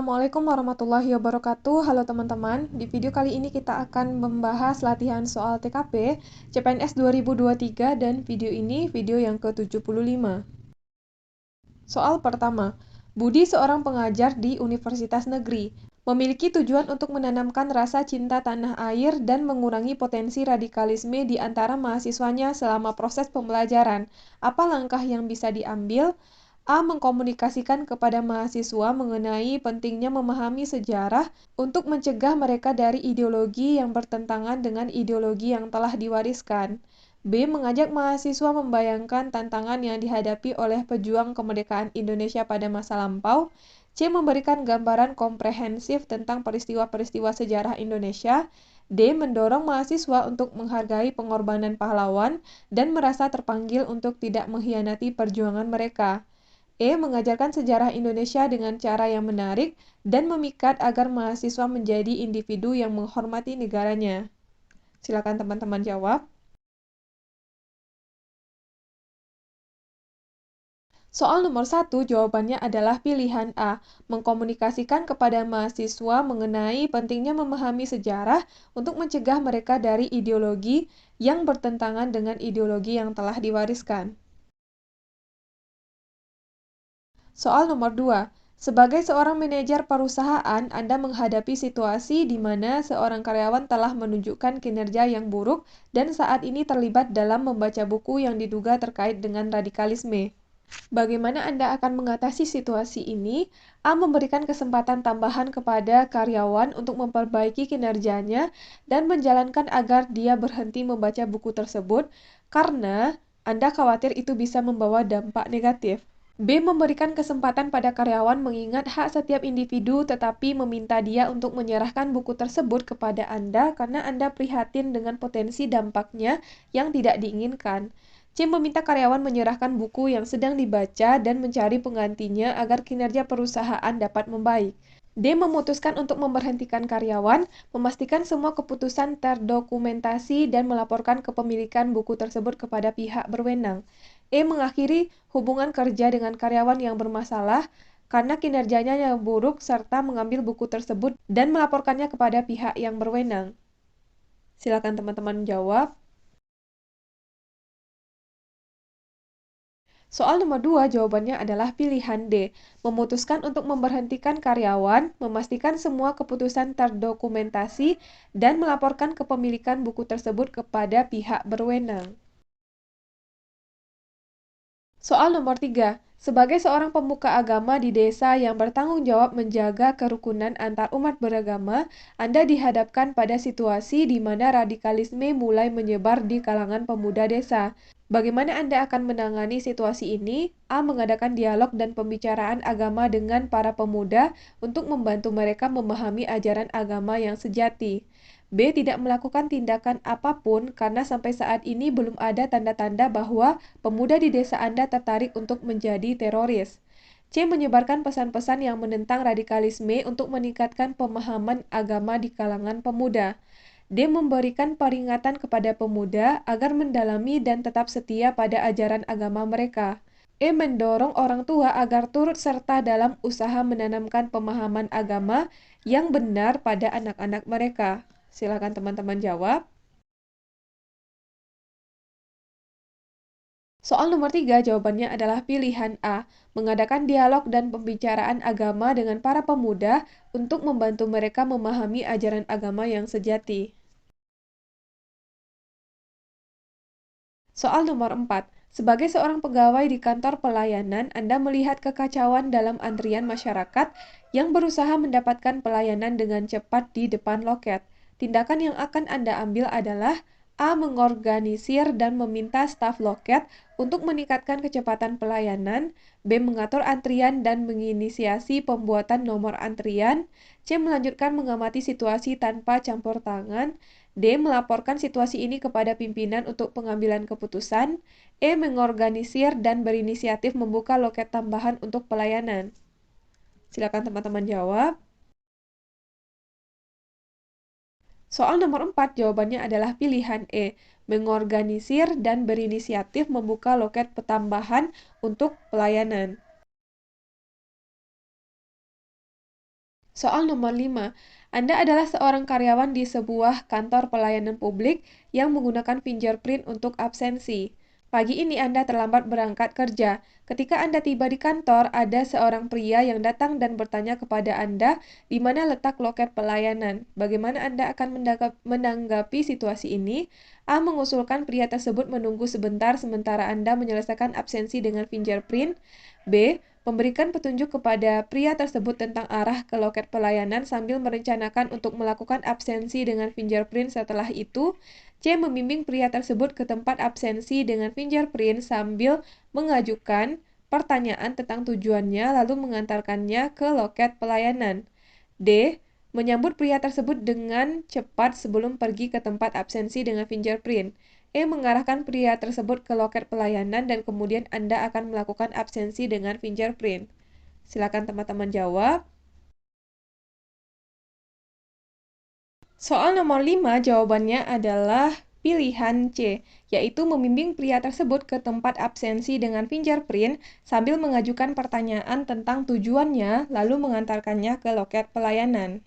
Assalamualaikum warahmatullahi wabarakatuh. Halo teman-teman, di video kali ini kita akan membahas latihan soal TKP CPNS 2023 dan video ini video yang ke-75. Soal pertama, Budi seorang pengajar di Universitas Negeri, memiliki tujuan untuk menanamkan rasa cinta tanah air dan mengurangi potensi radikalisme di antara mahasiswanya selama proses pembelajaran. Apa langkah yang bisa diambil? A. Mengkomunikasikan kepada mahasiswa mengenai pentingnya memahami sejarah untuk mencegah mereka dari ideologi yang bertentangan dengan ideologi yang telah diwariskan. B. Mengajak mahasiswa membayangkan tantangan yang dihadapi oleh pejuang kemerdekaan Indonesia pada masa lampau. C. Memberikan gambaran komprehensif tentang peristiwa-peristiwa sejarah Indonesia. D. Mendorong mahasiswa untuk menghargai pengorbanan pahlawan dan merasa terpanggil untuk tidak mengkhianati perjuangan mereka. E. Mengajarkan sejarah Indonesia dengan cara yang menarik dan memikat agar mahasiswa menjadi individu yang menghormati negaranya. Silakan teman-teman jawab. Soal nomor 1, jawabannya adalah pilihan A. Mengkomunikasikan kepada mahasiswa mengenai pentingnya memahami sejarah untuk mencegah mereka dari ideologi yang bertentangan dengan ideologi yang telah diwariskan. Soal nomor 2. Sebagai seorang manajer perusahaan, Anda menghadapi situasi di mana seorang karyawan telah menunjukkan kinerja yang buruk dan saat ini terlibat dalam membaca buku yang diduga terkait dengan radikalisme. Bagaimana Anda akan mengatasi situasi ini? A. Memberikan kesempatan tambahan kepada karyawan untuk memperbaiki kinerjanya dan menjalankan agar dia berhenti membaca buku tersebut karena Anda khawatir itu bisa membawa dampak negatif. B. Memberikan kesempatan pada karyawan mengingat hak setiap individu tetapi meminta dia untuk menyerahkan buku tersebut kepada Anda karena Anda prihatin dengan potensi dampaknya yang tidak diinginkan. C. Meminta karyawan menyerahkan buku yang sedang dibaca dan mencari penggantinya agar kinerja perusahaan dapat membaik. D. Memutuskan untuk memberhentikan karyawan, memastikan semua keputusan terdokumentasi dan melaporkan kepemilikan buku tersebut kepada pihak berwenang. E. Mengakhiri hubungan kerja dengan karyawan yang bermasalah karena kinerjanya yang buruk serta mengambil buku tersebut dan melaporkannya kepada pihak yang berwenang. Silakan teman-teman jawab. Soal nomor 2, jawabannya adalah pilihan D. Memutuskan untuk memberhentikan karyawan, memastikan semua keputusan terdokumentasi, dan melaporkan kepemilikan buku tersebut kepada pihak berwenang. Soal nomor 3. Sebagai seorang pemuka agama di desa yang bertanggung jawab menjaga kerukunan antar umat beragama, Anda dihadapkan pada situasi di mana radikalisme mulai menyebar di kalangan pemuda desa. Bagaimana Anda akan menangani situasi ini? A. Mengadakan dialog dan pembicaraan agama dengan para pemuda untuk membantu mereka memahami ajaran agama yang sejati. B. Tidak melakukan tindakan apapun karena sampai saat ini belum ada tanda-tanda bahwa pemuda di desa Anda tertarik untuk menjadi teroris. C. Menyebarkan pesan-pesan yang menentang radikalisme untuk meningkatkan pemahaman agama di kalangan pemuda. D. Memberikan peringatan kepada pemuda agar mendalami dan tetap setia pada ajaran agama mereka. E. Mendorong orang tua agar turut serta dalam usaha menanamkan pemahaman agama yang benar pada anak-anak mereka. Silakan teman-teman jawab. Soal nomor 3, jawabannya adalah pilihan A. Mengadakan dialog dan pembicaraan agama dengan para pemuda untuk membantu mereka memahami ajaran agama yang sejati. Soal nomor 4. Sebagai seorang pegawai di kantor pelayanan, Anda melihat kekacauan dalam antrian masyarakat yang berusaha mendapatkan pelayanan dengan cepat di depan loket. Tindakan yang akan Anda ambil adalah A. Mengorganisir dan meminta staf loket untuk meningkatkan kecepatan pelayanan. B. Mengatur antrian dan menginisiasi pembuatan nomor antrian. C. Melanjutkan mengamati situasi tanpa campur tangan. D. Melaporkan situasi ini kepada pimpinan untuk pengambilan keputusan. E. Mengorganisir dan berinisiatif membuka loket tambahan untuk pelayanan. Silakan teman-teman jawab. Soal nomor 4, jawabannya adalah pilihan E. Mengorganisir dan berinisiatif membuka loket tambahan untuk pelayanan. Soal nomor 5. Anda adalah seorang karyawan di sebuah kantor pelayanan publik yang menggunakan fingerprint untuk absensi. Pagi ini Anda terlambat berangkat kerja. Ketika Anda tiba di kantor, ada seorang pria yang datang dan bertanya kepada Anda di mana letak loket pelayanan. Bagaimana Anda akan menanggapi situasi ini? A. Mengusulkan pria tersebut menunggu sebentar sementara Anda menyelesaikan absensi dengan fingerprint. B. Memberikan petunjuk kepada pria tersebut tentang arah ke loket pelayanan sambil merencanakan untuk melakukan absensi dengan fingerprint setelah itu. C. Membimbing pria tersebut ke tempat absensi dengan fingerprint sambil mengajukan pertanyaan tentang tujuannya lalu mengantarkannya ke loket pelayanan. D. Menyambut pria tersebut dengan cepat sebelum pergi ke tempat absensi dengan fingerprint. E. Mengarahkan pria tersebut ke loket pelayanan dan kemudian Anda akan melakukan absensi dengan fingerprint. Silakan teman-teman jawab. Soal nomor 5 jawabannya adalah pilihan C, yaitu membimbing pria tersebut ke tempat absensi dengan fingerprint sambil mengajukan pertanyaan tentang tujuannya lalu mengantarkannya ke loket pelayanan.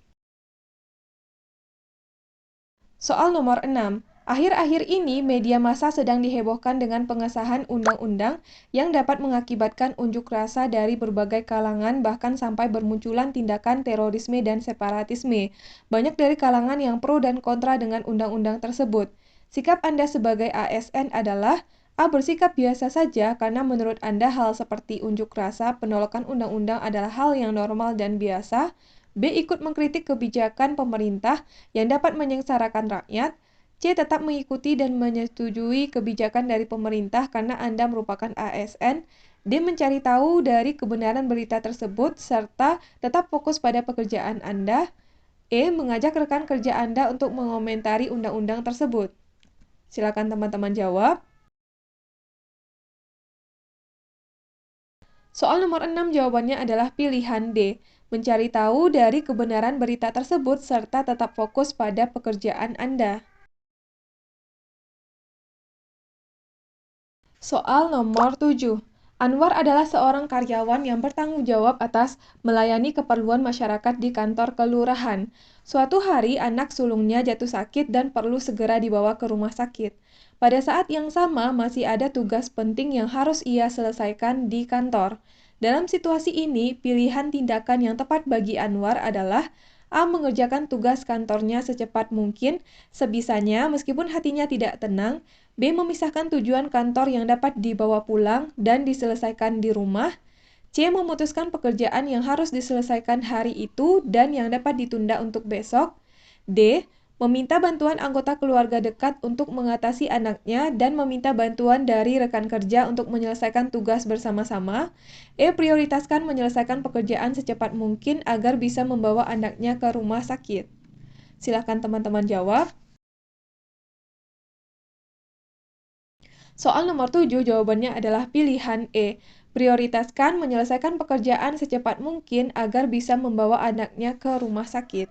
Soal nomor 6. Akhir-akhir ini, media massa sedang dihebohkan dengan pengesahan undang-undang yang dapat mengakibatkan unjuk rasa dari berbagai kalangan bahkan sampai bermunculan tindakan terorisme dan separatisme. Banyak dari kalangan yang pro dan kontra dengan undang-undang tersebut. Sikap Anda sebagai ASN adalah A. Bersikap biasa saja karena menurut Anda hal seperti unjuk rasa penolakan undang-undang adalah hal yang normal dan biasa. B. Ikut mengkritik kebijakan pemerintah yang dapat menyengsarakan rakyat. C. Tetap mengikuti dan menyetujui kebijakan dari pemerintah karena Anda merupakan ASN. D. Mencari tahu dari kebenaran berita tersebut serta tetap fokus pada pekerjaan Anda. E. Mengajak rekan kerja Anda untuk mengomentari undang-undang tersebut. Silakan teman-teman jawab. Soal nomor 6 jawabannya adalah pilihan D. Mencari tahu dari kebenaran berita tersebut serta tetap fokus pada pekerjaan Anda. Soal nomor 7. Anwar adalah seorang karyawan yang bertanggung jawab atas melayani keperluan masyarakat di kantor kelurahan. Suatu hari, anak sulungnya jatuh sakit dan perlu segera dibawa ke rumah sakit. Pada saat yang sama, masih ada tugas penting yang harus ia selesaikan di kantor. Dalam situasi ini, pilihan tindakan yang tepat bagi Anwar adalah A. Mengerjakan tugas kantornya secepat mungkin, sebisanya meskipun hatinya tidak tenang. B. Memisahkan tujuan kantor yang dapat dibawa pulang dan diselesaikan di rumah. C. Memutuskan pekerjaan yang harus diselesaikan hari itu dan yang dapat ditunda untuk besok. D. Meminta bantuan anggota keluarga dekat untuk mengatasi anaknya dan meminta bantuan dari rekan kerja untuk menyelesaikan tugas bersama-sama. E. Prioritaskan menyelesaikan pekerjaan secepat mungkin agar bisa membawa anaknya ke rumah sakit. Silakan teman-teman jawab. Soal nomor 7 jawabannya adalah pilihan E. Prioritaskan menyelesaikan pekerjaan secepat mungkin agar bisa membawa anaknya ke rumah sakit.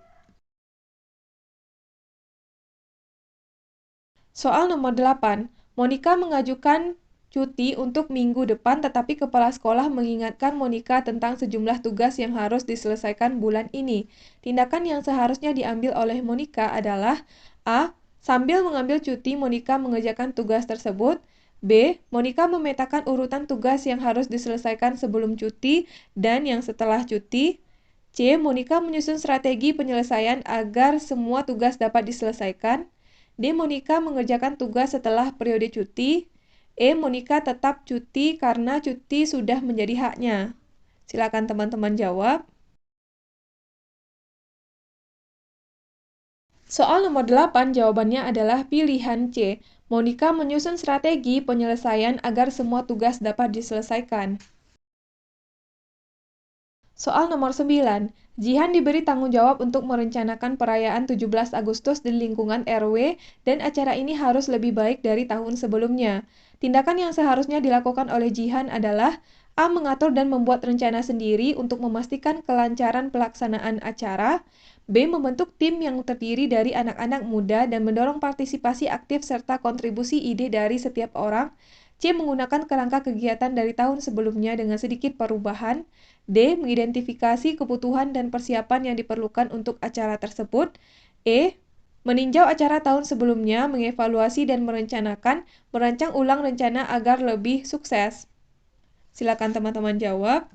Soal nomor 8. Monica mengajukan cuti untuk minggu depan tetapi kepala sekolah mengingatkan Monica tentang sejumlah tugas yang harus diselesaikan bulan ini. Tindakan yang seharusnya diambil oleh Monica adalah A. Sambil mengambil cuti, Monica mengerjakan tugas tersebut. B. Monica memetakan urutan tugas yang harus diselesaikan sebelum cuti dan yang setelah cuti. C. Monica menyusun strategi penyelesaian agar semua tugas dapat diselesaikan. D. Monica mengerjakan tugas setelah periode cuti. E. Monica tetap cuti karena cuti sudah menjadi haknya. Silakan teman-teman jawab. Soal nomor 8 jawabannya adalah pilihan C. Monica menyusun strategi penyelesaian agar semua tugas dapat diselesaikan. Soal nomor 9. Jihan diberi tanggung jawab untuk merencanakan perayaan 17 Agustus di lingkungan RW dan acara ini harus lebih baik dari tahun sebelumnya. Tindakan yang seharusnya dilakukan oleh Jihan adalah A. Mengatur dan membuat rencana sendiri untuk memastikan kelancaran pelaksanaan acara. B. Membentuk tim yang terdiri dari anak-anak muda dan mendorong partisipasi aktif serta kontribusi ide dari setiap orang. C. Menggunakan kerangka kegiatan dari tahun sebelumnya dengan sedikit perubahan. D. Mengidentifikasi kebutuhan dan persiapan yang diperlukan untuk acara tersebut. E. Meninjau acara tahun sebelumnya, mengevaluasi dan merancang ulang rencana agar lebih sukses. Silakan teman-teman jawab.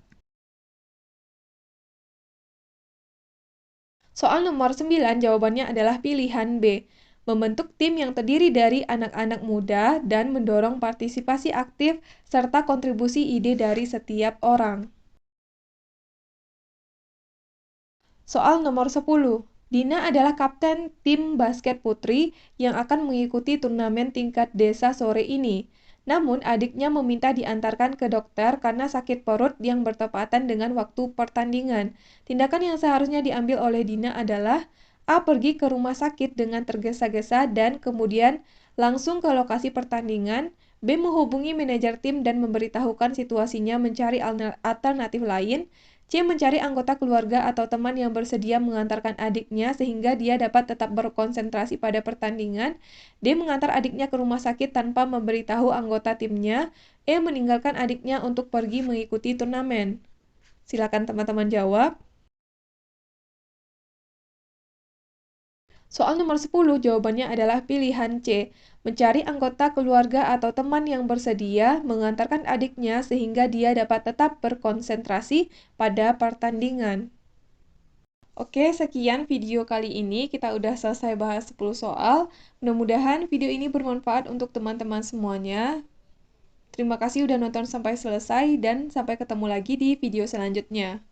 Soal nomor 9, jawabannya adalah pilihan B. Membentuk tim yang terdiri dari anak-anak muda dan mendorong partisipasi aktif serta kontribusi ide dari setiap orang. Soal nomor 10. Dina adalah kapten tim basket putri yang akan mengikuti turnamen tingkat desa sore ini. Namun, adiknya meminta diantarkan ke dokter karena sakit perut yang bertepatan dengan waktu pertandingan. Tindakan yang seharusnya diambil oleh Dina adalah A. Pergi ke rumah sakit dengan tergesa-gesa dan kemudian langsung ke lokasi pertandingan. B. Menghubungi manajer tim dan memberitahukan situasinya mencari alternatif lain. C. Mencari anggota keluarga atau teman yang bersedia mengantarkan adiknya sehingga dia dapat tetap berkonsentrasi pada pertandingan. D. Mengantar adiknya ke rumah sakit tanpa memberitahu anggota timnya. E. Meninggalkan adiknya untuk pergi mengikuti turnamen. Silakan teman-teman jawab. Soal nomor 10, jawabannya adalah pilihan C. Mencari anggota keluarga atau teman yang bersedia mengantarkan adiknya sehingga dia dapat tetap berkonsentrasi pada pertandingan. Oke, sekian video kali ini. Kita udah selesai bahas 10 soal. Mudah-mudahan video ini bermanfaat untuk teman-teman semuanya. Terima kasih udah nonton sampai selesai dan sampai ketemu lagi di video selanjutnya.